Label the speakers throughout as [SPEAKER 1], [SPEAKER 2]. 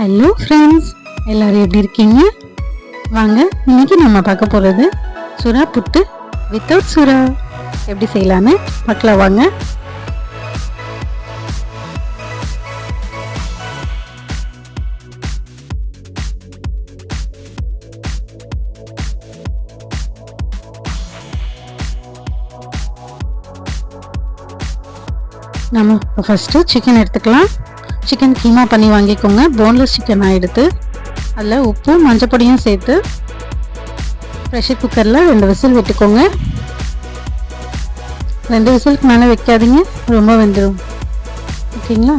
[SPEAKER 1] Hello friends, எல்லோரும் எப்படி இருக்கீங்க? வாங்க, இன்னைக்கு நம்ம பார்க்க போகிறது சுறா புட்டு வித்தவுட் சுறா எப்படி செய்யலான்னு பார்க்கலாம். வாங்க. நம்ம ஃபஸ்ட்டு சிக்கன் எடுத்துக்கலாம். சிக்கன் கீமா பண்ணி வாங்கிக்கோங்க. போன்லெஸ் சிக்கனாக எடுத்து அதில் உப்பு மஞ்சப்பொடியும் சேர்த்து ப்ரெஷர் குக்கரில் 2 விசில் விட்டுக்கோங்க. 2 விசிலுக்கு மேலே வைக்காதீங்க, ரொம்ப வெந்துடும். ஓகேங்களா?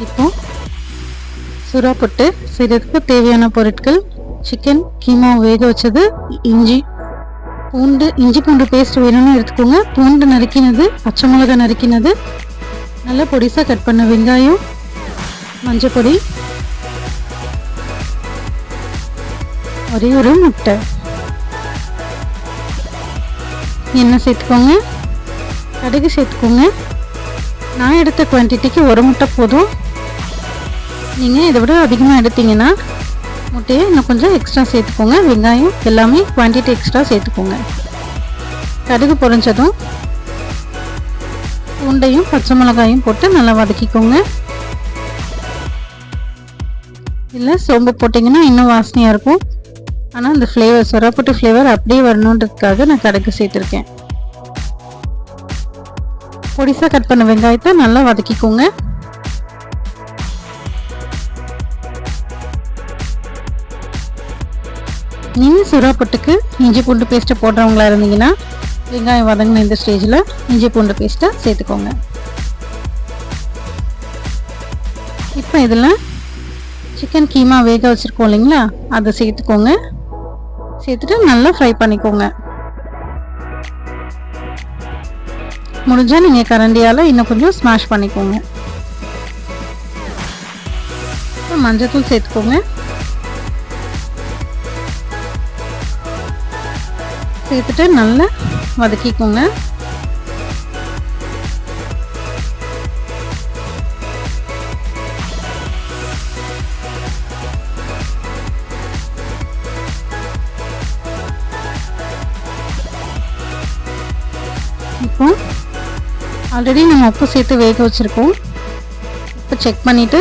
[SPEAKER 1] இப்போ சுறா புட்டு செய்கிறதுக்கு தேவையான பொருட்கள்: சிக்கன் கீமா வேக வச்சது, இஞ்சி பூண்டு பேஸ்ட் வேணும்னு எடுத்துக்கோங்க. பூண்டு நறுக்கினது, பச்சை மிளகாய் நறுக்கினது, நல்லா பொடிசாக கட் பண்ண வெங்காயம், மஞ்சப்பொடி, ஒரே ஒரு முட்டை, எண்ணெய் சேர்த்துக்கோங்க, கடுகு சேர்த்துக்கோங்க. நான் எடுத்த குவான்டிட்டிக்கு ஒரு முட்டை போதும். நீங்கள் இதை விட அதிகமாக எடுத்தீங்கன்னா முட்டையை இன்னும் கொஞ்சம் எக்ஸ்ட்ரா சேர்த்துக்கோங்க. வெங்காயம் எல்லாமே குவான்டிட்டி எக்ஸ்ட்ரா சேர்த்துக்கோங்க. கடுகு பொரிஞ்சதும் பூண்டையும் பச்சை மிளகாயும் போட்டு நல்லா வதக்கிக்கோங்க. இல்லை சோம்பு போட்டிங்கன்னா இன்னும் வாசனையாக இருக்கும். ஆனால் இந்த ஃப்ளேவர், சுறாப்புட்டு ஃப்ளேவர் அப்படியே வரணுன்றதுக்காக நான் கடுகு சேர்த்துருக்கேன். பொடிசாக கட் பண்ண வெங்காயத்தை நல்லா வதக்கிக்கோங்க. நீங்கள் சுறாப்புட்டுக்கு இஞ்சி பூண்டு பேஸ்ட்டை போடுறவங்களா இருந்தீங்கன்னா வெங்காயம் வதங்கின இந்த ஸ்டேஜில் இஞ்சி பூண்டு பேஸ்ட்டை சேர்த்துக்கோங்க. இப்போ இதில் சிக்கன் கீமா வேக வச்சுருக்கோம் இல்லைங்களா, அதை சேர்த்துக்கோங்க. சேர்த்துட்டு நல்லா ஃப்ரை பண்ணிக்கோங்க. முடிஞ்சால் நீங்கள் கரண்டியால் இன்னும் கொஞ்சம் ஸ்மாஷ் பண்ணிக்கோங்க. இப்போ மஞ்சத்தூள் சேர்த்துக்கோங்க. சேர்த்துட்டு நல்லா வதக்கிக்கோங்க. இப்போ ஆல்ரெடி நம்ம உப்பு சேர்த்து வேக வச்சுருக்கோம். இப்போ செக் பண்ணிவிட்டு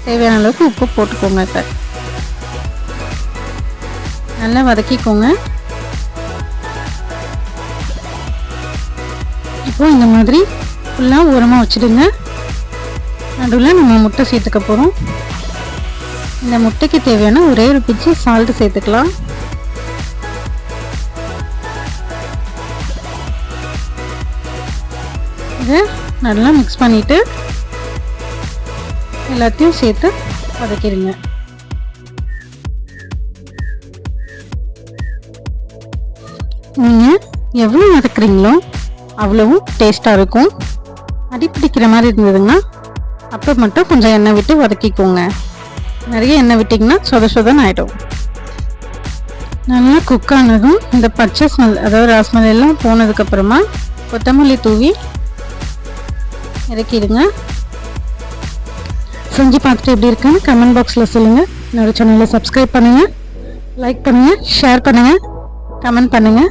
[SPEAKER 1] தேவையான அளவுக்கு உப்பு போட்டுக்கோங்க. இப்போ நல்லா வதக்கிக்கோங்க. இப்போ இந்த மாதிரி ஃபுல்லாக ஓரமாக வச்சுடுங்க. நடுவில் நம்ம முட்டை சேர்த்துக்க போகிறோம். இந்த முட்டைக்கு தேவையான ஒரே ஒரு பிஞ்சு சால்ட்டு சேர்த்துக்கலாம். இதை நல்லா மிக்ஸ் பண்ணிவிட்டு எல்லாத்தையும் சேர்த்து வதக்கிடுங்க. நீங்கள் எவ்வளோ வதக்குறீங்களோ அவ்வளவும் டேஸ்ட்டாக இருக்கும். அடிப்பிடிக்கிற மாதிரி இருந்ததுன்னா அப்போ மட்டும் கொஞ்சம் எண்ணெய் விட்டு வதக்கிக்கோங்க. நிறைய எண்ணெய் விட்டிங்கன்னா சொதன்னு ஆகிடும். நல்லா குக் ஆனதும் இந்த பச்சை ஸ்மெல், அதாவது ராஸ்மெல் எல்லாம் போனதுக்கப்புறமா கொத்தமல்லி தூவி இறக்கிடுங்க. செஞ்சு பார்த்துட்டு எப்படி இருக்குன்னு கமெண்ட் பாக்ஸில் சொல்லுங்கள். என்னோடய சேனலை சப்ஸ்கிரைப் பண்ணுங்கள், லைக் பண்ணுங்கள், ஷேர் பண்ணுங்கள், கமெண்ட் பண்ணுங்கள்.